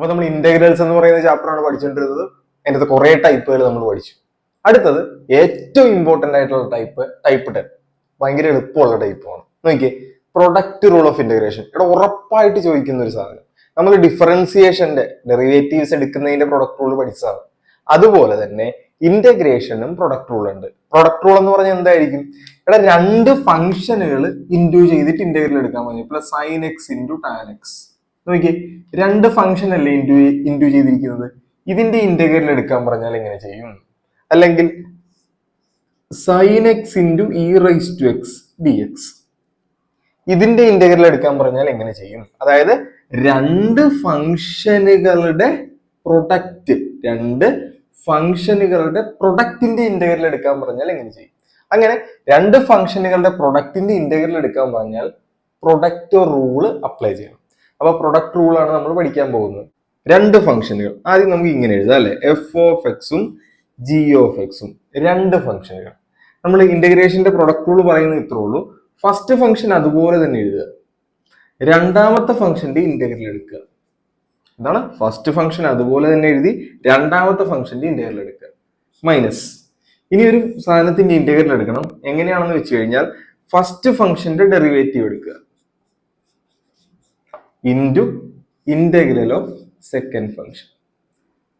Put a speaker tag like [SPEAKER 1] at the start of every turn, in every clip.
[SPEAKER 1] അപ്പൊ നമ്മൾ ഇന്റഗ്രൽസ് എന്ന് പറയുന്ന ചാപ്റ്റർ ആണ് പഠിച്ചുകൊണ്ടിരുന്നത്. അതിൻ്റെ കുറെ ടൈപ്പുകൾ നമ്മൾ പഠിച്ചു. അടുത്തത് ഏറ്റവും ഇമ്പോർട്ടന്റ് ആയിട്ടുള്ള ടൈപ്പ് 10. ഭയങ്കര എളുപ്പമുള്ള ടൈപ്പാണ്. നോക്കിയേ, പ്രൊഡക്റ്റ് റൂൾ ഓഫ് ഇന്റഗ്രേഷൻ. ഇവിടെ ഉറപ്പായിട്ട് ചോദിക്കുന്ന ഒരു സാധനം. നമ്മൾ ഡിഫറൻസിയേഷന്റെ ഡെറിവേറ്റീവ്സ് എടുക്കുന്നതിന്റെ പ്രൊഡക്റ്റ് റൂൾ പഠിച്ചതാണ്. അതുപോലെ തന്നെ ഇന്റഗ്രേഷനും പ്രൊഡക്റ്റ് റൂൾ ഉണ്ട്. പ്രൊഡക്റ്റ് റൂൾ എന്ന് പറഞ്ഞാൽ എന്തായിരിക്കും? ഇവിടെ രണ്ട് ഫംഗ്ഷനുകൾ ഇൻഡ്യൂ ചെയ്തിട്ട് ഇന്റഗ്രൽ എടുക്കാൻ പറഞ്ഞു. Plus sine X into tan X. നോക്കിയേ, രണ്ട് ഫംഗ്ഷൻ അല്ലേ ഇൻഡ്യൂ ചെയ്തിരിക്കുന്നത്. ഇതിന്റെ ഇന്റഗ്രൽ എടുക്കാൻ പറഞ്ഞാൽ എങ്ങനെ ചെയ്യും? അല്ലെങ്കിൽ sine X into E raise to X D X, ഇതിന്റെ ഇന്റഗ്രൽ എടുക്കാൻ പറഞ്ഞാൽ എങ്ങനെ ചെയ്യും? അതായത് രണ്ട് ഫംഗ്ഷനുകളുടെ പ്രൊഡക്റ്റിന്റെ ഇന്റഗ്രൽ എടുക്കാൻ പറഞ്ഞാൽ എങ്ങനെ ചെയ്യും? അങ്ങനെ രണ്ട് ഫംഗ്ഷനുകളുടെ പ്രൊഡക്റ്റിന്റെ ഇന്റഗ്രൽ എടുക്കാൻ പറഞ്ഞാൽ പ്രൊഡക്റ്റ് റൂള് അപ്ലൈ ചെയ്യണം. അപ്പൊ പ്രൊഡക്റ്റ് റൂൾ ആണ് നമ്മൾ പഠിക്കാൻ പോകുന്നത്. രണ്ട് ഫംഗ്ഷനുകൾ ആദ്യം നമുക്ക് ഇങ്ങനെ എഴുതാം അല്ലെ, എഫ് ഓഫ് എക്സും ജി ഓഫ് എക്സും രണ്ട് ഫംഗ്ഷനുകൾ. നമ്മൾ ഇന്റഗ്രേഷന്റെ പ്രൊഡക്റ്റ് റൂൾ പറയുന്നത് ഇത്രേ ഉള്ളൂ. ഫസ്റ്റ് ഫംഗ്ഷൻ അതുപോലെ തന്നെ എഴുതുക, രണ്ടാമത്തെ ഫംഗ്ഷന്റെ ഇന്റഗ്രൽ എടുക്കുക. എന്താണ്? ഫസ്റ്റ് ഫംഗ്ഷൻ അതുപോലെ തന്നെ എഴുതി രണ്ടാമത്തെ ഫംഗ്ഷന്റെ ഇന്റഗ്രൽ എടുക്കുക. മൈനസ്, ഇനി ഒരു സാധനത്തിന്റെ ഇന്റഗ്രൽ എടുക്കണം. എങ്ങനെയാണെന്ന് വെച്ച് കഴിഞ്ഞാൽ ഫസ്റ്റ് ഫംഗ്ഷന്റെ ഡെറിവേറ്റീവ് എടുക്കുക into integral of second function.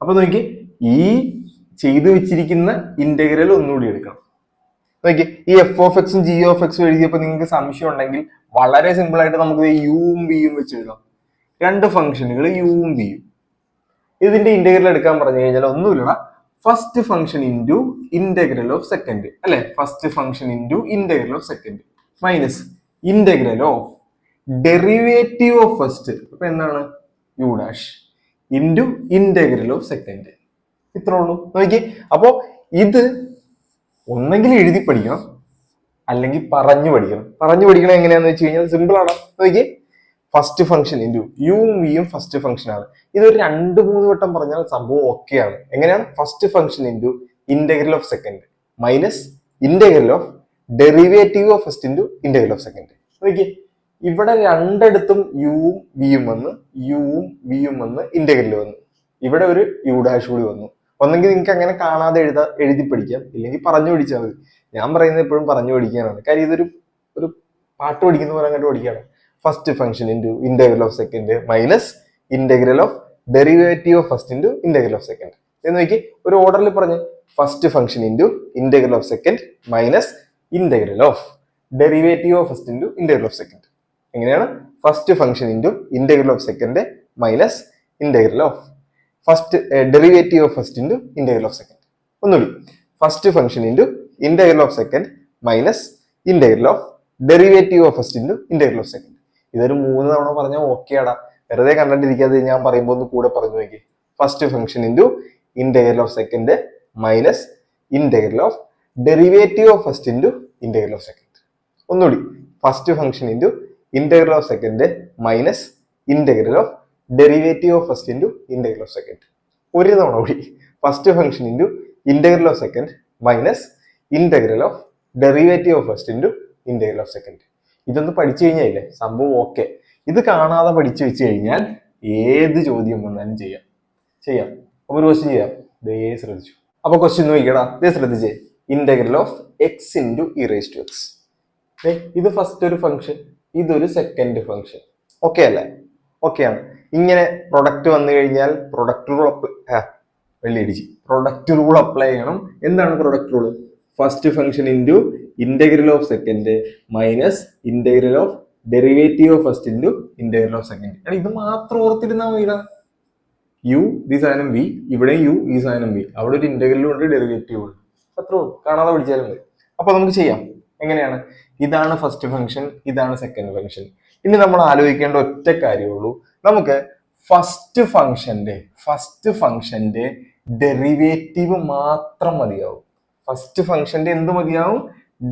[SPEAKER 1] അപ്പൊ നോക്കി, ഈ ചെയ്തു വെച്ചിരിക്കുന്ന ഇന്റഗ്രൽ ഒന്നുകൂടി എടുക്കണം. നോക്കി, ഈ എഫ് ഓഫ് എക്സും ജി ഓഫ് എക്സും എഴുതിയപ്പോൾ നിങ്ങൾക്ക് സംശയം ഉണ്ടെങ്കിൽ വളരെ സിമ്പിൾ ആയിട്ട് നമുക്ക് യുവും വിയും വെച്ച് എഴുതാം. രണ്ട് ഫംഗ്ഷനുകൾ യുവും വിയും. ഇതിന്റെ ഇന്റഗ്രൽ എടുക്കാൻ പറഞ്ഞു കഴിഞ്ഞാൽ ഒന്നുമില്ല, first function into integral of second അല്ലെ, first function into integral of second minus integral of derivative of first, അപ്പൊ എന്താണ് U dash into integral of second. ഇത്രേ ഉള്ളൂ. നോക്കി, അപ്പോ ഇത് ഒന്നെങ്കിൽ എഴുതി പഠിക്കണം അല്ലെങ്കിൽ പറഞ്ഞു പഠിക്കണം. പറഞ്ഞു പഠിക്കണം എങ്ങനെയാന്ന് വെച്ച് കഴിഞ്ഞാൽ സിമ്പിൾ ആണ്. നോക്കി, ഫസ്റ്റ് ഫംഗ്ഷൻ ഇൻറ്റു യുവും വിയും ഫസ്റ്റ് ഫംഗ്ഷൻ ആണ്. ഇതൊരു 2-3 വട്ടം പറഞ്ഞാൽ സംഭവം ഓക്കെയാണ്. എങ്ങനെയാണ്? First function into integral of second minus integral of derivative of first into integral of second. നോക്കി, ഇവിടെ രണ്ടിടത്തും യുവും വിയും വന്ന് ഇന്റഗ്രൽ വന്നു. ഇവിടെ ഒരു യു ഡാഷ് കൂടി വന്നു. ഒന്നെങ്കിൽ നിങ്ങൾക്ക് അങ്ങനെ കാണാതെ എഴുതി പഠിക്കാം, ഇല്ലെങ്കിൽ പറഞ്ഞു പഠിച്ചാൽ മതി. ഞാൻ പറയുന്നത് എപ്പോഴും പറഞ്ഞു പഠിക്കാനാണ്. കാര്യം ഇതൊരു പാട്ട് പഠിക്കുന്ന പോലെ അങ്ങോട്ട് പഠിക്കുകയാണ്. First function into integral of second minus integral of derivative of first into integral of second എന്ന് നോക്കി ഒരു ഓർഡറിൽ പറഞ്ഞ് first function into integral of second minus integral of derivative of first into integral of second. എങ്ങനെയാണ്? First function into integral of second minus integral of first derivative of first into integral of second. ഒന്നുകൂടി, first function into integral of second minus integral of derivative of first into integral of second. ഇതൊരു 3 തവണ പറഞ്ഞാൽ okay ആടാ. വെറുതെ കണ്ടിട്ടിരിക്കാതെ ഞാൻ പറയുമ്പോൾ ഒന്ന് കൂടെ പറഞ്ഞു നോക്കി. First function into integral of second minus integral of derivative of first into integral of second. ഒന്നുകൂടി, first function into integral of second minus integral of derivative of first into integral of second. ഒരു തവണ കൂടി, first function into integral of second minus integral of derivative of first into integral of second. ഇതൊന്ന് പഠിച്ചു കഴിഞ്ഞാലേ സംഭവം okay. ഇത് കാണാതെ പഠിച്ചു വെച്ച് കഴിഞ്ഞാൽ ഏത് ചോദ്യം വന്നാലും ചെയ്യാം. അപ്പൊ ഒരു ക്വസ്റ്റ്യൻ ചെയ്യാം. ദേ ശ്രദ്ധിച്ചു. അപ്പൊ ക്വസ്റ്റ്യൻ നോക്കിക്കടാ, ദേ ശ്രദ്ധിച്ചേ. Integral of X into E raise to X. ഇത് ഫസ്റ്റ് ഒരു ഫംഗ്ഷൻ, ഇതൊരു സെക്കൻഡ് ഫംഗ്ഷൻ. ഓക്കെ അല്ലേ? ഓക്കെയാണ്. ഇങ്ങനെ പ്രൊഡക്റ്റ് വന്നു കഴിഞ്ഞാൽ പ്രൊഡക്റ്റ് റൂൾ അപ്ലൈ ചെയ്യണം. എന്താണ് product rule? First function into integral of second minus integral of derivative of first into integral of second. ഇത് മാത്രം ഓർത്തിരുന്നാൽ മതിടാ. യു ഈ സാധനം വി, ഇവിടെ യു ഈ സാധനം വി, അവിടെ ഒരു ഇന്റഗ്രലും ഉണ്ട് ഡെറിവേറ്റീവും ഉണ്ട്. അത്രേ ഉള്ളൂ. കാണാതെ പഠിച്ചാലും മതി. അപ്പൊ നമുക്ക് ചെയ്യാം. എങ്ങനെയാണ്? ഇതാണ് ഫസ്റ്റ് ഫംഗ്ഷൻ, ഇതാണ് സെക്കൻഡ് ഫംഗ്ഷൻ. ഇനി നമ്മൾ ആലോചിക്കേണ്ട ഒറ്റ കാര്യമുള്ളൂ, നമുക്ക് ഫസ്റ്റ് ഫംഗ്ഷന്റെ ഡെറിവേറ്റീവ് മാത്രം മതിയാവും. ഫസ്റ്റ് ഫംഗ്ഷന്റെ എന്ത് മതിയാവും?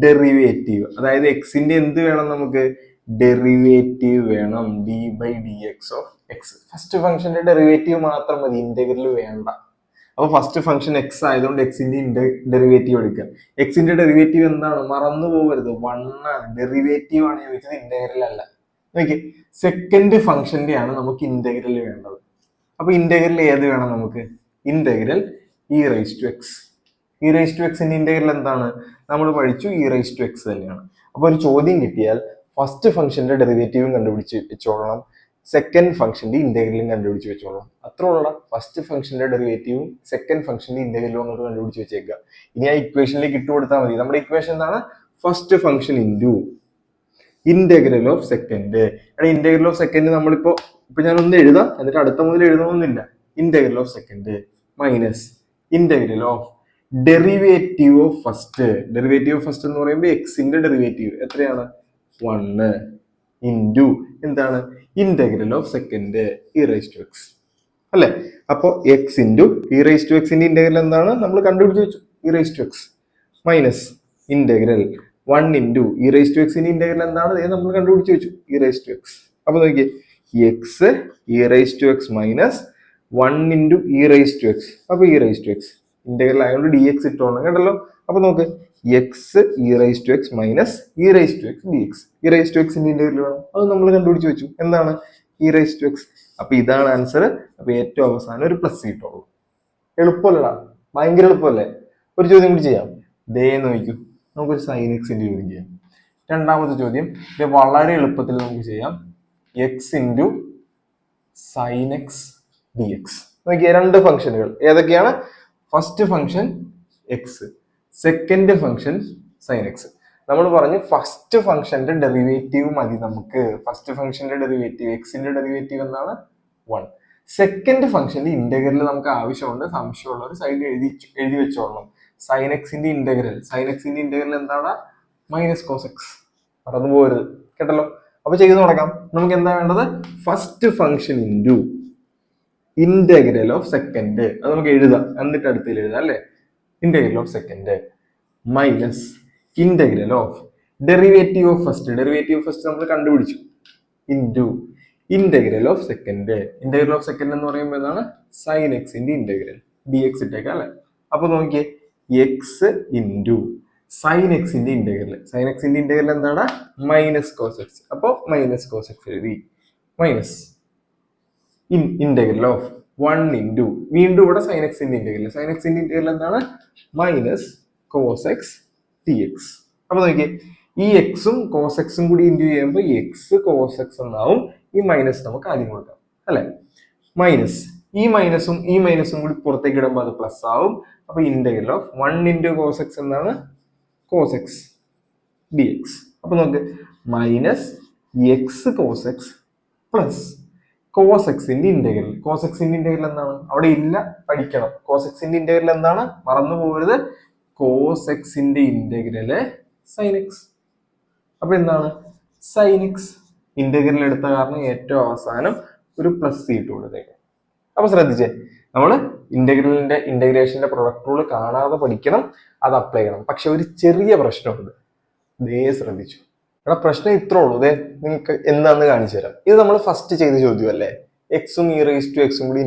[SPEAKER 1] ഡെറിവേറ്റീവ്. അതായത് എക്സിന്റെ എന്ത് വേണം നമുക്ക്? ഡെറിവേറ്റീവ് വേണം, D by D X of X. First ഫംഗ്ഷന്റെ ഡെറിവേറ്റീവ് മാത്രം മതി, ഇന്റഗ്രൽ വേണ്ട. അപ്പൊ ഫസ്റ്റ് ഫംഗ്ഷൻ എക്സ് ആയതുകൊണ്ട് എക്സിന്റെ ഡെറിവേറ്റീവ് എടുക്കുക. എക്സിന്റെ ഡെറിവേറ്റീവ് എന്താണ്? മറന്നു പോകരുത്, 1 ആണ്. ഡെറിവേറ്റീവ് ആണ് ചോദിച്ചത്, ഇന്റഗ്രൽ അല്ല. നോക്കി, സെക്കൻഡ് ഫംഗ്ഷന്റെ ആണ് നമുക്ക് ഇന്റഗ്രൽ വേണ്ടത്. അപ്പൊ ഇന്റഗ്രൽ ഏത് വേണം നമുക്ക്? Integral E raise to X. E raise to എക്സിന്റെ ഇന്റഗ്രൽ എന്താണ്? നമ്മൾ പഠിച്ചു ഇ റൈസ് ടു എക്സ് തന്നെയാണ്. അപ്പൊ ഒരു ചോദ്യം കിട്ടിയാൽ ഫസ്റ്റ് ഫംഗ്ഷന്റെ ഡെറിവേറ്റീവും കണ്ടുപിടിച്ച് വെച്ചോളണം, സെക്കൻഡ് ഫംഗ്ഷന്റെ ഇന്റഗ്രലും കണ്ടുപിടിച്ച് വെച്ചോളണം. അത്ര ഉള്ള ഫസ്റ്റ് ഫംഗ്ഷന്റെ ഡെറിവേറ്റീവും സെക്കൻഡ് ഫംഗ്ഷന്റെ ഇന്റഗ്രലും അങ്ങോട്ട് കണ്ടുപിടിച്ച് വെച്ചേക്കുക. ഇനി ആ ഇക്വേഷനിലേക്ക് ഇട്ട് കൊടുത്താൽ മതി. നമ്മുടെ ഇക്വേഷൻ എന്താണ്? First function into integral of second. Integral of second നമ്മളിപ്പോ ഞാനൊന്ന് എഴുതാം, എന്നിട്ട് അടുത്ത മുതൽ എഴുതണമെന്നില്ല. Integral of second minus integral of derivative of first. Derivative of first എന്ന് പറയുമ്പോൾ എക്സിന്റെ ഡെറിവേറ്റീവ് എത്രയാണ്? 1 ഇൻറ്റു എന്താണ്? Integral of second E raise to X അല്ലെ. അപ്പോ X into E raise to എക്സിന്റെ ഇന്റഗ്രൽ എന്താണ്? നമ്മൾ കണ്ടുപിടിച്ച് വെച്ചു, E raise to X minus integral 1 into E raise to എക്സിന്റെ ഇന്റഗ്രൽ എന്താണ്? നമ്മൾ കണ്ടുപിടിച്ച് വെച്ചു, ഇ റൈസ് ടു എക്സ്. അപ്പൊ നോക്കിയേ, X E raise to X minus 1 into E raise to X. അപ്പൊ E raise to X integral ആയതുകൊണ്ട് D X ഇട്ടോണം കേട്ടല്ലോ. അപ്പൊ നോക്ക്, X E raise to X minus E raise to X D X. E raise to എക്സിന്റെ integral വേണം, അത് നമ്മൾ കണ്ടുപിടിച്ച് വെച്ചു. എന്താണ്? E raise to X. അപ്പൊ ഇതാണ് ആൻസർ. അപ്പൊ ഏറ്റവും അവസാനം ഒരു പ്ലസ് കിട്ടുള്ളൂ. എളുപ്പമല്ലടാ, ഭയങ്കര എളുപ്പമല്ലേ? ഒരു ചോദ്യം കൂടി ചെയ്യാം. ദേ നോക്കൂ, നമുക്കൊരു സൈൻ എക്സിന്റെ ചോദ്യം ചെയ്യാം. രണ്ടാമത്തെ ചോദ്യം ഇത് വളരെ എളുപ്പത്തിൽ നമുക്ക് ചെയ്യാം. X into sine X D X. നോക്കിയ രണ്ട് ഫംഗ്ഷനുകൾ ഏതൊക്കെയാണ്? First function X, second function sine X. നമ്മൾ പറഞ്ഞു ഫസ്റ്റ് ഫംഗ്ഷന്റെ ഡെറിവേറ്റീവ് മതി നമുക്ക്. ഫസ്റ്റ് ഫംഗ്ഷന്റെ ഡെറിവേറ്റീവ് എക്സിന്റെ ഡെറിവേറ്റീവ് എന്താണ്? 1. സെക്കൻഡ് ഫംഗ്ഷന്റെ ഇന്റഗ്രൽ നമുക്ക് ആവശ്യമുണ്ട്. സംശയമുള്ളവർ സൈഡിൽ എഴുതി വെച്ചോളണം. സൈൻ എക്സിന്റെ ഇന്റഗ്രൽ, സൈൻ എക്സിന്റെ ഇന്റഗ്രൽ എന്താണ്? Minus cos X. മറന്നു പോകരുത് കേട്ടല്ലോ. അപ്പൊ ചെയ്ത് തുടങ്ങാം. നമുക്ക് എന്താ വേണ്ടത്? First function into integral of second. അത് നമുക്ക് എഴുതാം, എന്നിട്ട് അടുത്തതിൽ എഴുതാം അല്ലെ. Integral of second minus integral of derivative of first. Derivative of first നമ്മൾ കണ്ടുപിടിച്ചു, into integral of second. Integral of second എന്ന് പറയുമ്പോൾ എന്താണ്? സൈൻ എക്സിന്റെ ഇന്റഗ്രൽ ഡി എക്സ് ഇട്ടേക്കാം അല്ലെ. അപ്പൊ നോക്കിയേ, എക്സ് ഇൻറ്റു സൈൻ എക്സിന്റെ ഇന്റഗ്രൽ. സൈൻ എക്സിന്റെ ഇന്റഗ്രൽ എന്താണ്? Minus cos x. അപ്പൊ മൈനസ് കോസ് എക്സ് എഴുതി, മൈനസ് ഇന്റഗ്രൽ ഓഫ് 1 ഇൻറ്റു വീണ്ടും ഇവിടെ സൈൻ എക്സിന്റെ ഇന്റഗ്രൽ. സൈൻ എക്സിന്റെ ഇന്റഗ്രൽ എന്താണ്? Minus cos X D X. അപ്പൊ നോക്കിയേ, ഈ എക്സും കോസ് എക്സും കൂടി ഇൻറ്റു ചെയ്യുമ്പോൾ എക്സ് കോസ് എക്സ് എന്നാവും. ഈ മൈനസ് നമുക്ക് ആദ്യം കൊടുക്കാം അല്ലെ. മൈനസ് ഈ മൈനസും കൂടി പുറത്തേക്ക് ഇടുമ്പോൾ അത് പ്ലസ് ആവും. അപ്പൊ integral of 1 into cos X എന്താണ്? Cos X D X. അപ്പൊ നമുക്ക് minus X cos X plus cos എക്സിന്റെ ഇന്റഗ്രൽ. കോസ് എക്സിന്റെ ഇന്റഗ്രൽ എന്താണ്? അവിടെ ഇല്ല, പഠിക്കണം. കോസ് എക്സിന്റെ ഇന്റഗ്രൽ എന്താണ്? മറന്നു പോകരുത്. കോസ് എക്സിന്റെ ഇന്റഗ്രല് സൈൻ എക്സ്. അപ്പൊ എന്താണ്? Sign X. ഇന്റഗ്രൽ എടുത്ത കാരണം ഏറ്റവും അവസാനം ഒരു പ്ലസ് ഇട്ട് കൊടുത്തേക്കും. അപ്പൊ ശ്രദ്ധിച്ചേ, നമ്മള് ഇന്റഗ്രേഷന്റെ പ്രൊഡക്റ്റ് റൂൾ കാണാതെ പഠിക്കണം, അത് അപ്ലൈ ചെയ്യണം. പക്ഷെ ഒരു ചെറിയ പ്രശ്നമുണ്ട്, ദേ ശ്രദ്ധിച്ചു. എടാ പ്രശ്നം ഇത്രേ ഉള്ളൂ. ഇതേ നിങ്ങൾക്ക് എന്താണെന്ന് കാണിച്ചു തരാം. ഇത് നമ്മൾ ഫസ്റ്റ് ചെയ്ത ചോദ്യമല്ലേ? എക്സും ഇ റൈസ് ടു എക്സും കൂടി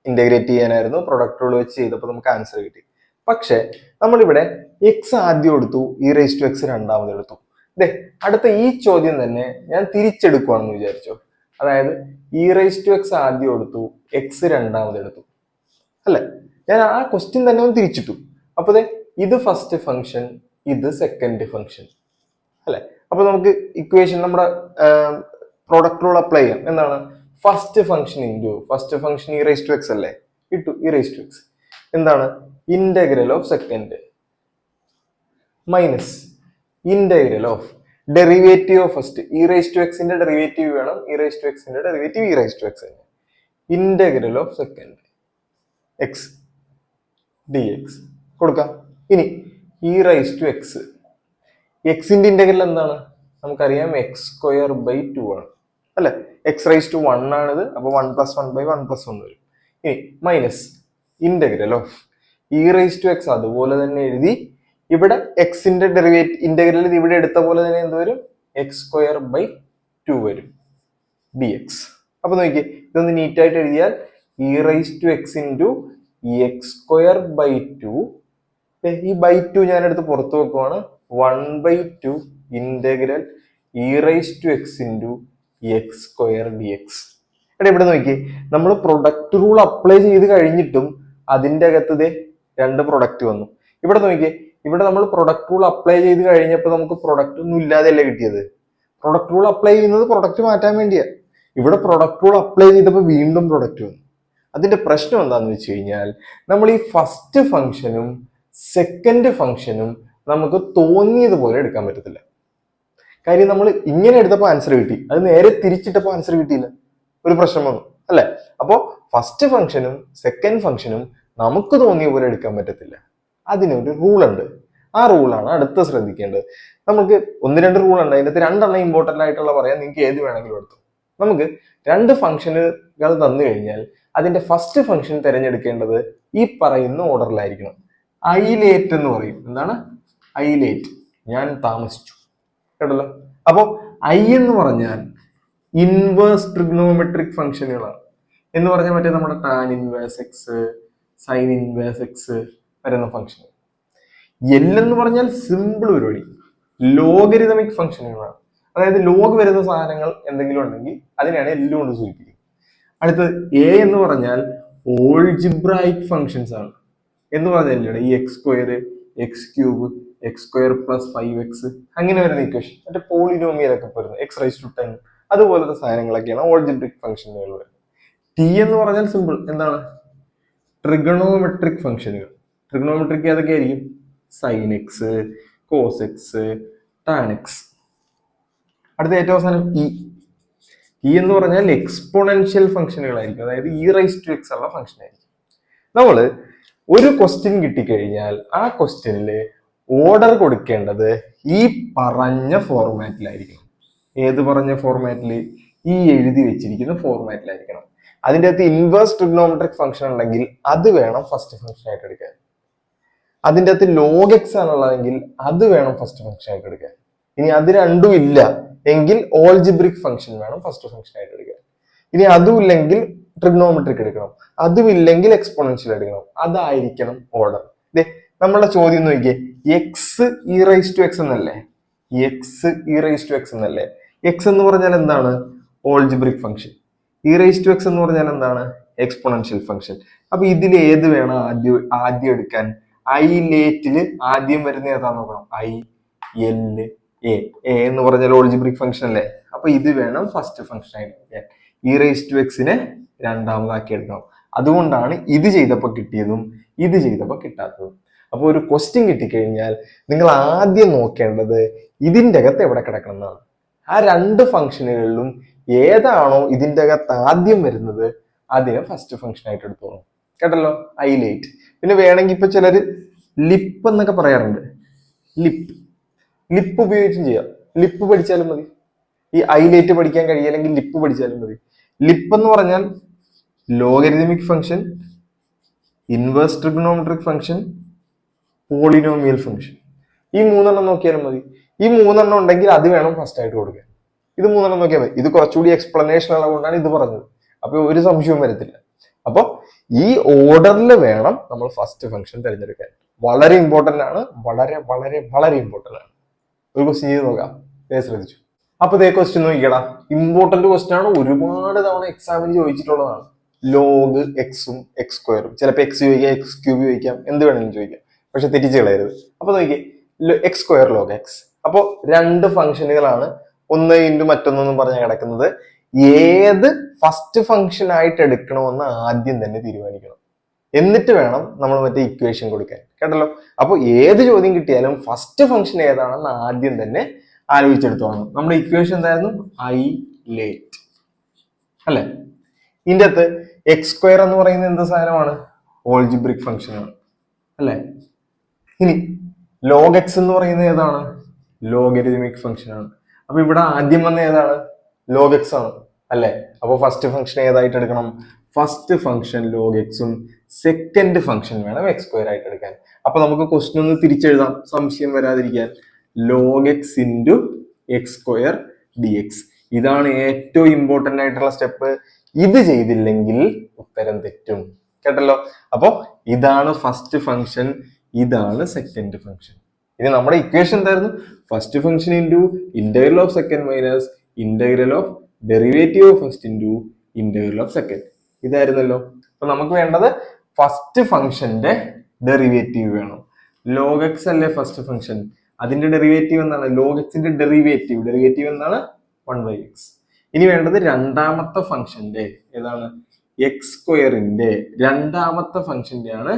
[SPEAKER 1] ഇന്റഗ്രേറ്റ് ചെയ്യാനായിരുന്നു. പ്രൊഡക്റ്റ് റൂൾ വെച്ച് ചെയ്തപ്പോൾ നമുക്ക് ആൻസർ കിട്ടി. പക്ഷെ നമ്മളിവിടെ എക്സ് ആദ്യം എടുത്തു, ഇ റൈസ് ടു എക്സ് രണ്ടാമത് എടുത്തു. ദേ അടുത്ത ഈ ചോദ്യം തന്നെ ഞാൻ തിരിച്ചെടുക്കുവാണെന്ന് വിചാരിച്ചോ. അതായത് ഇ റൈസ് ടു എക്സ് ആദ്യം എടുത്തു, എക്സ് രണ്ടാമത് എടുത്തു അല്ലെ. ഞാൻ ആ ക്വസ്റ്റ്യൻ തന്നെ ഒന്ന് തിരിച്ചിട്ടു. അപ്പൊ ഇത് ഫസ്റ്റ് ഫംഗ്ഷൻ, ഇത് സെക്കൻഡ് ഫംഗ്ഷൻ അല്ലെ. അപ്പൊ നമുക്ക് ഇക്വേഷൻ നമ്മുടെ പ്രോഡക്റ്റ് റൂൾ അപ്ലൈ ചെയ്യാം. എന്താണ്? First function into first function E raise to X അല്ലേ, ഇട്ടു ഇ റൈസ് ടു എക്സ്. എന്താണ്? Integral of second minus integral of derivative of first. E raise to എക്സിന്റെ ഡെറിവേറ്റീവ് വേണം, ഇ റൈസ് ടു എക്സിന്റെ derivative E raise to X തന്നെ. Integral of second X D X കൊടുക്കാം. ഇനി E raise to X, എക്സിന്റെ integral എന്താണ്? നമുക്കറിയാം X square by 2 ആണ് അല്ലെ. എക്സ് റൈസ് ടു 1 ആണിത്. അപ്പൊ 1 + 1 / 1 + 1 വരും. ഇനി minus integral of e raise to x അതുപോലെ തന്നെ എഴുതി. ഇവിടെ എക്സിന്റെ ഇന്റഗ്രൽ ഇവിടെ എടുത്ത പോലെ തന്നെ എന്ത് വരും? എക്സ് സ്ക്വയർ ബൈ 2 വരും ഡി എക്സ്. അപ്പൊ നോക്കിയേ, ഇതൊന്ന് നീറ്റ് ആയിട്ട് എഴുതിയാൽ e raise to x into x square by 2. ഈ ബൈ 2 ഞാൻ എടുത്ത് പുറത്തു വെക്കുവാണ്. 1/2 integral E raise to x into x square d x. എടാ ഇവിടെ നോക്കി, നമ്മൾ പ്രൊഡക്റ്റ് റൂൾ അപ്ലൈ ചെയ്ത് കഴിഞ്ഞിട്ടും അതിന്റെ അകത്ത് രണ്ട് പ്രൊഡക്റ്റ് വന്നു. ഇവിടെ നോക്കിയേ, ഇവിടെ നമ്മൾ പ്രൊഡക്റ്റ് റൂൾ അപ്ലൈ ചെയ്ത് കഴിഞ്ഞപ്പോൾ നമുക്ക് പ്രൊഡക്റ്റ് ഒന്നും ഇല്ലാതെയല്ലേ കിട്ടിയത്. പ്രൊഡക്റ്റ് റൂൾ അപ്ലൈ ചെയ്യുന്നത് പ്രൊഡക്റ്റ് മാറ്റാൻ വേണ്ടിയാ. ഇവിടെ പ്രൊഡക്റ്റ് റൂൾ അപ്ലൈ ചെയ്തപ്പോൾ വീണ്ടും പ്രൊഡക്റ്റ് വന്നു. അതിന്റെ പ്രശ്നം എന്താന്ന് വെച്ച് കഴിഞ്ഞാൽ, നമ്മൾ ഈ ഫസ്റ്റ് ഫംഗ്ഷനും സെക്കൻഡ് ഫംഗ്ഷനും നമുക്ക് തോന്നിയതുപോലെ എടുക്കാൻ പറ്റത്തില്ല. കാര്യം നമ്മൾ ഇങ്ങനെ എടുത്തപ്പോൾ ആൻസർ കിട്ടി, അത് നേരെ തിരിച്ചിട്ടപ്പോൾ ആൻസർ കിട്ടിയില്ല, ഒരു പ്രശ്നം വന്നു അല്ലെ. അപ്പോ ഫസ്റ്റ് ഫംഗ്ഷനും സെക്കൻഡ് ഫംഗ്ഷനും നമുക്ക് തോന്നിയ പോലെ എടുക്കാൻ പറ്റത്തില്ല. അതിനൊരു റൂൾ ഉണ്ട്. ആ റൂളാണ് അടുത്ത് ശ്രദ്ധിക്കേണ്ടത്. നമുക്ക് ഒന്ന് രണ്ട് റൂൾ ഉണ്ട്, അതിനകത്ത് രണ്ടെണ്ണം ഇമ്പോർട്ടന്റ് ആയിട്ടുള്ള പറയാം, നിങ്ങൾക്ക് ഏത് വേണമെങ്കിലും എടുത്തു. നമുക്ക് രണ്ട് ഫംഗ്ഷനുകൾ തന്നു കഴിഞ്ഞാൽ അതിന്റെ ഫസ്റ്റ് ഫംഗ്ഷൻ തിരഞ്ഞെടുക്കേണ്ടത് ഈ പറയുന്ന ഓർഡറിലായിരിക്കണം. ഐലേറ്റ് എന്ന് പറയും. എന്താണ് ഐലേറ്റ്? ഞാൻ താമസിച്ചു, കേട്ടല്ലോ. അപ്പോ ഐ എന്ന് പറഞ്ഞാൽ ഇൻവേഴ്സ് ട്രിഗ്നോമെട്രിക് ഫംഗ്ഷനുകളാണ്. എന്ന് പറഞ്ഞാൽ മറ്റേ നമ്മുടെ tan inverse X, sine inverse X വരുന്ന ഫംഗ്ഷൻ. എൽ എന്ന് പറഞ്ഞാൽ സിമ്പിൾ പരിപാടി, ലോഗരിതമിക് ഫംഗ്ഷനുകളാണ്. അതായത് ലോഗ് വരുന്ന സാധനങ്ങൾ എന്തെങ്കിലും ഉണ്ടെങ്കിൽ അതിനെയാണ് എല്ല് കൊണ്ട് സൂചിപ്പിക്കുന്നത്. അടുത്തത് എ എന്ന് പറഞ്ഞാൽ ഓൾജിബ്രായിക് ഫംഗ്ഷൻസ് ആണ്. എന്ന് പറഞ്ഞാൽ ഈ X square, X cube, X square plus 5x അങ്ങനെ വരുന്ന ഇക്വേഷൻ, മറ്റേ പോളിനോമിയലൊക്കെ വരുന്നത് എക്സ് റൈസ് ടു 10 അതുപോലത്തെ സാധനങ്ങളൊക്കെയാണ് ഓൾജിബ്രിക് ഫംഗ്ഷനുകൾ വരുന്നത്. ടി എന്ന് പറഞ്ഞാൽ സിമ്പിൾ, എന്താണ് ട്രിഗണോമെട്രിക് ഫംഗ്ഷനുകൾ. ട്രിഗണോമെട്രിക് ഏതൊക്കെ ആയിരിക്കും? Sine x, cos x, tan x. അടുത്ത ഏറ്റവും അവസാനം ഇ എന്ന് പറഞ്ഞാൽ എക്സ്പോണൻഷ്യൽ ഫംഗ്ഷനുകളായിരിക്കും. അതായത് ഇ റൈസ് ടു എക്സ് ഉള്ള ഫംഗ്ഷൻ ആയിരിക്കും. നമ്മള് ഒരു ക്വസ്റ്റ്യൻ കിട്ടിക്കഴിഞ്ഞാൽ ആ ക്വസ്റ്റ്യനില് ഓർഡർ കൊടുക്കേണ്ടത് ഈ പറഞ്ഞ ഫോർമാറ്റിലായിരിക്കണം. ഏത് പറഞ്ഞ ഫോർമാറ്റിൽ? ഈ എഴുതി വെച്ചിരിക്കുന്ന ഫോർമാറ്റിലായിരിക്കണം. അതിൻ്റെ അകത്ത് ഇൻവേഴ്സ് ട്രിഗ്നോമെട്രിക് ഫംഗ്ഷൻ ഉണ്ടെങ്കിൽ അത് വേണം ഫസ്റ്റ് ഫംഗ്ഷൻ ആയിട്ട് എടുക്കാൻ. അതിൻ്റെ അകത്ത് ലോഗ് എക്സ് ആണുള്ളതെങ്കിൽ അത് വേണം ഫസ്റ്റ് ഫംഗ്ഷൻ ആയിട്ട് എടുക്കാൻ. ഇനി അത് രണ്ടും ഇല്ല എങ്കിൽ ഓൾജിബ്രിക് ഫംഗ്ഷൻ വേണം ഫസ്റ്റ് ഫംഗ്ഷൻ ആയിട്ട് എടുക്കാൻ. ഇനി അതും ഇല്ലെങ്കിൽ ട്രിഗ്നോമെട്രിക് എടുക്കണം, അതുമില്ലെങ്കിൽ എക്സ്പോണൻഷ്യൽ എടുക്കണം. അതായിരിക്കണം ഓർഡർ. നമ്മളുടെ ചോദ്യം നോക്കിയേ, X E raise to X എന്നല്ലേ? X E raise to X എന്നല്ലേ? എക്സ് എന്ന് പറഞ്ഞാൽ എന്താണ്? Algebraic function. E raise to X എന്ന് പറഞ്ഞാൽ എന്താണ്? Exponential function. അപ്പൊ ഇതിൽ ഏത് വേണം ആദ്യം എടുക്കാൻ? ഐലേറ്റില് ആദ്യം വരുന്ന ഏതാന്ന് നോക്കണം. ഐ എൽ എ എന്ന് പറഞ്ഞാൽ ഓൾജിബ്രിക് ഫംഗ്ഷൻ അല്ലേ? അപ്പൊ ഇത് വേണം ഫസ്റ്റ് ഫംഗ്ഷൻ ആയിട്ട് എടുക്കാൻ. ഇ റൈസ് ടു എക്സിനെ രണ്ടാമതാക്കി എടുക്കണം. അതുകൊണ്ടാണ് ഇത് ചെയ്തപ്പോൾ കിട്ടിയതും ഇത് ചെയ്തപ്പോൾ കിട്ടാത്തതും. അപ്പോൾ ഒരു ക്വസ്റ്റ്യൻ കിട്ടിക്കഴിഞ്ഞാൽ നിങ്ങൾ ആദ്യം നോക്കേണ്ടത് ഇതിൻ്റെ അകത്ത് എവിടെ കിടക്കണം എന്നാണ്. ആ രണ്ട് ഫംഗ്ഷനുകളിലും ഏതാണോ ഇതിൻ്റെ അകത്ത് ആദ്യം വരുന്നത് അതിനെ ഫസ്റ്റ് ഫംഗ്ഷൻ ആയിട്ട് എടുത്തോളൂ. കേട്ടല്ലോ? ഐലേറ്റ്. പിന്നെ വേണമെങ്കിൽ ഇപ്പൊ ചിലര് ലിപ്പ് എന്നൊക്കെ പറയാറുണ്ട്. ലിപ്പ് ഉപയോഗിച്ചും ചെയ്യാം. ലിപ്പ് പഠിച്ചാലും മതി. ഈ ഐലേറ്റ് പഠിക്കാൻ കഴിയില്ലെങ്കിൽ ലിപ്പ് പഠിച്ചാലും മതി. ലിപ്പ് എന്ന് പറഞ്ഞാൽ logarithmic function, inverse trigonometric function, polynomial function. ഈ മൂന്നെണ്ണം നോക്കിയാലും മതി. ഈ മൂന്നെണ്ണം ഉണ്ടെങ്കിൽ അത് വേണം ഫസ്റ്റ് ആയിട്ട് കൊടുക്കാൻ. ഇത് മൂന്നെണ്ണം നോക്കിയാൽ മതി. ഇത് കുറച്ചുകൂടി എക്സ്പ്ലനേഷൻ ഉള്ളതുകൊണ്ടാണ് ഇത് പറഞ്ഞത്. അപ്പൊ ഒരു സംശയവും വരത്തില്ല. അപ്പൊ ഈ ഓർഡറിൽ വേണം നമ്മൾ ഫസ്റ്റ് ഫംഗ്ഷൻ തിരഞ്ഞെടുക്കാൻ. വളരെ ഇമ്പോർട്ടന്റ് ആണ്, വളരെ വളരെ വളരെ ഇമ്പോർട്ടന്റ് ആണ്. ഒരു ക്വസ്റ്റ്യൻ ചെയ്ത് നോക്കാം, ശ്രദ്ധിച്ചു. അപ്പൊ ഇതേ ക്വസ്റ്റ്യൻ നോക്കിക്കടാ, ഇമ്പോർട്ടന്റ് ക്വസ്റ്റ്യൻ ആണ്, ഒരുപാട് തവണ എക്സാമിന് ചോദിച്ചിട്ടുള്ളതാണ്. ലോഗ് എക്സും എക്സ് സ്ക്വയറും, ചിലപ്പോൾ എക്സ് ചോദിക്കാം, എക്സ് ക്യൂബ് ചോദിക്കാം, എന്ത് വേണമെങ്കിലും ചോദിക്കാം. പക്ഷെ തെറ്റിച്ച് കളയരുത്. അപ്പൊ നോക്കിയേ, എക്സ് സ്ക്വയർ ലോഗ് എക്സ്. അപ്പോൾ രണ്ട് ഫംഗ്ഷനുകളാണ്, ഒന്ന് ഇൻറ്റു മറ്റൊന്നും പറഞ്ഞാൽ കിടക്കുന്നത്. ഏത് ഫസ്റ്റ് ഫംഗ്ഷൻ ആയിട്ട് എടുക്കണമെന്ന് ആദ്യം തന്നെ തീരുമാനിക്കണം. എന്നിട്ട് വേണം നമ്മൾ മറ്റേ ഇക്വേഷൻ കൊടുക്കാൻ. കേട്ടല്ലോ? അപ്പൊ ഏത് ചോദ്യം കിട്ടിയാലും ഫസ്റ്റ് ഫംഗ്ഷൻ ഏതാണെന്ന് ആദ്യം തന്നെ ആലോചിച്ചെടുത്തോളണം. നമ്മുടെ ഇക്വേഷൻ എന്തായിരുന്നു? ഐലേറ്റ് അല്ലെ? ഇതിൻ്റെ അകത്ത് എക്സ് സ്ക്വയർ എന്ന് പറയുന്നത് എന്ത് സാധനമാണ്? ഓൾജിബ്രിക് ഫംഗ്ഷൻ ആണ് അല്ലെ? ഇനി ലോഗ് എക്സ് എന്ന് പറയുന്നത് ഏതാണ്? ലോഗരിതമിക് ഫംഗ്ഷൻ ആണ്. അപ്പൊ ഇവിടെ ആദ്യം വന്ന ഏതാണ്? ലോഗ് എക്സ് ആണ് അല്ലെ? അപ്പൊ ഫസ്റ്റ് ഫംഗ്ഷൻ ഏതായിട്ട് എടുക്കണം? ഫസ്റ്റ് ഫംഗ്ഷൻ ലോഗ് എക്സും സെക്കൻഡ് ഫംഗ്ഷൻ വേണം എക്സ് സ്ക്വയർ ആയിട്ട് എടുക്കാൻ. അപ്പൊ നമുക്ക് ക്വസ്റ്റ്യൻ ഒന്ന് തിരിച്ചെഴുതാം, സംശയം വരാതിരിക്കാൻ. Log X into x square d X. ഇതാണ് ഏറ്റവും ഇമ്പോർട്ടന്റ് ആയിട്ടുള്ള സ്റ്റെപ്പ്. ഇത് ചെയ്തില്ലെങ്കിൽ ഉത്തരം തെറ്റും. കേട്ടല്ലോ? അപ്പൊ ഇതാണ് ഫസ്റ്റ് ഫംഗ്ഷൻ, ഇതാണ് സെക്കൻഡ് ഫംഗ്ഷൻ. ഇനി നമ്മുടെ ഇക്വേഷൻ എന്തായിരുന്നു? First function into integral of second minus integral of derivative of first into integral of second. ഇതായിരുന്നല്ലോ. അപ്പൊ നമുക്ക് വേണ്ടത് ഫസ്റ്റ് ഫംഗ്ഷന്റെ ഡെറിവേറ്റീവ് വേണം. ലോഗ് എക്സ് അല്ലേ ഫസ്റ്റ് ഫംഗ്ഷൻ, അതിന്റെ ഡെറിവേറ്റീവ് എന്താണ്? ലോഗ് എക്സിന്റെ ഡെറിവേറ്റീവ് എന്താണ്? 1/x. ഇനി വേണ്ടത് രണ്ടാമത്തെ ഫംഗ്ഷന്റെ ഏതാണ്? എക്സ് സ്ക്വയറിന്റെ രണ്ടാമത്തെ ഫംഗ്ഷന്റെ ആണ്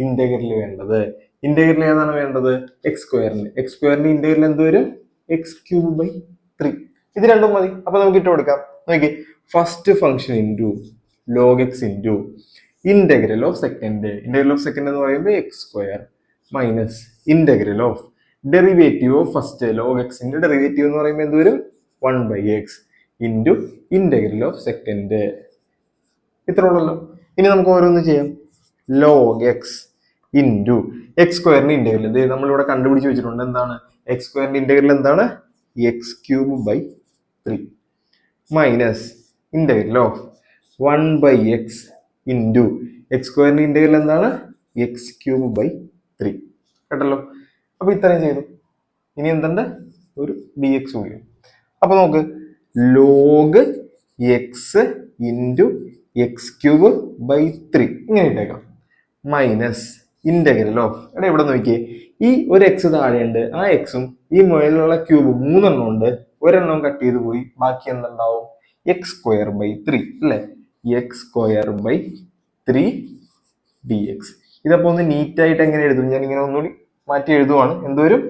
[SPEAKER 1] ഇന്റഗ്രൽ വേണ്ടത്. ഇന്റഗ്രൽ ഏതാണ് വേണ്ടത്? എക്സ് സ്ക്വയറിന്റെ ഇന്റഗ്രൽ എന്ത് വരും? x³ 3. ഇത് രണ്ടും മതി. അപ്പൊ നമുക്ക് ഇട്ട് കൊടുക്കാം. നോക്കി, first function into log X into integral of second എന്ന് പറയുമ്പോൾ x² minus integral of derivative of first log എക്സിന്റെ ഡെറിവേറ്റീവ് എന്ന് പറയുമ്പോൾ എന്ത് വരും? 1/x into integral of second. ഇത്ര ഉള്ളല്ലോ. ഇനി നമുക്ക് ഓരോന്ന് ചെയ്യാം. Log X into x² integral ഇത് നമ്മളിവിടെ കണ്ടുപിടിച്ച് വെച്ചിട്ടുണ്ട്. എന്താണ് x² ഇന്റഗ്രൽ? എന്താണ്? x³ 3 minus integral of 1/x into x² integral എന്താണ്? x³ 3. കേട്ടല്ലോ. അപ്പൊ ഇത്രയും ചെയ്തു. ഇനി എന്തുണ്ട്? ഒരു dx കൂടി. അപ്പൊ നോക്ക്, ലോഗ് എക്സ് ഇൻറ്റു x³ 3 ഇങ്ങനെ ഇട്ടേക്കാം. മൈനസ് ഇന്റഗ്രൽ ഓഫ്, ഇവിടെ നോക്കിയേ, ഈ ഒരു എക്സ് താഴെയുണ്ട്, ആ എക്സും ഈ മുകളിലുള്ള ക്യൂബ് 3 എണ്ണം ഉണ്ട്, ഒരെണ്ണം കട്ട് ചെയ്ത് പോയി, ബാക്കി എന്തുണ്ടാവും? x² 3 അല്ലെ? x² 3 dx. ഇതപ്പോ ഒന്ന് നീറ്റ് ആയിട്ട് എങ്ങനെ എഴുതും? ഞാൻ ഇങ്ങനെ ഒന്നുകൂടി മാറ്റി എഴുതുവാണ്. എന്തോരും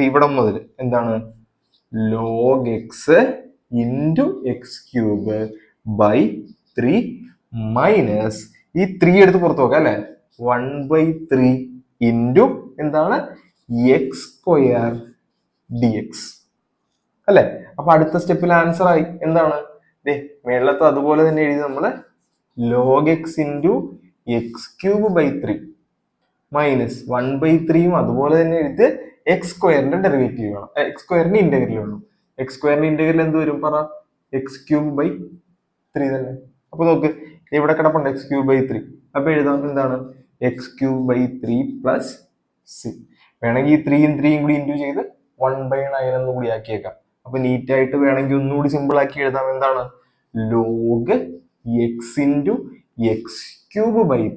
[SPEAKER 1] ഇവിടെ മുതൽ എന്താണ്? Log X into x³ 3 minus ഈ 3 എടുത്ത് പുറത്ത് നോക്കാം അല്ലെ? 1/3 ഇൻറ്റു എന്താണ്? x² dx അല്ലെ? അപ്പൊ അടുത്ത സ്റ്റെപ്പിൽ ആൻസർ ആയി. എന്താണ്? മേളത്ത് അതുപോലെ തന്നെ എഴുതി നമ്മള് log X into x³ 3 minus 1/3 അതുപോലെ തന്നെ എഴുതി x² ഡെറിവേറ്റീവ് വേണം, x² ഇന്റഗ്രൽ വേണം. x² ഇന്റഗ്രൽ എന്ത് വരും? പറ. x³ 3 തന്നെ. അപ്പൊ നോക്ക്, ഇവിടെ കിടപ്പുണ്ട് x³ 3. അപ്പൊ എഴുതാം എന്താണ്? x³ 3 plus c. വേണമെങ്കിൽ ഈ 3യും 3യും കൂടി ഇൻറ്റു ചെയ്ത് 1/9 എന്ന് കൂടി ആക്കിയേക്കാം. അപ്പൊ നീറ്റ് ആയിട്ട് വേണമെങ്കിൽ ഒന്നുകൂടി സിമ്പിൾ ആക്കി എഴുതാം. എന്താണ്? Log X into x³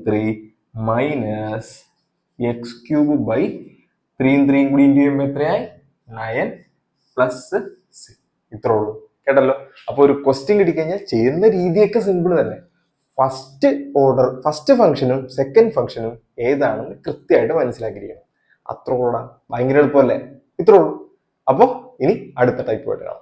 [SPEAKER 1] 3 minus x³ 3യും 3യും കൂടി ഇൻറ്റു ചെയ്യുമ്പോൾ എത്രയായി? 9 പ്ലസ് c. ഇത്രേ ഉള്ളൂ. കേട്ടല്ലോ. അപ്പൊ ഒരു ക്വസ്റ്റ്യൻ കിട്ടിക്കഴിഞ്ഞാൽ ചെയ്യുന്ന രീതിയൊക്കെ സിമ്പിൾ തന്നെ. ഫസ്റ്റ് ഫംഗ്ഷനും സെക്കൻഡ് ഫംഗ്ഷനും ഏതാണെന്ന് കൃത്യമായിട്ട് മനസ്സിലാക്കിയിരിക്കണം. അത്രേ ഉള്ളൂ. ഭയങ്കര എളുപ്പമല്ലേ? ഇത്രേ ഉള്ളൂ. അപ്പൊ ഇനി അടുത്ത ടൈപ്പ് ആയിട്ട് കാണാം.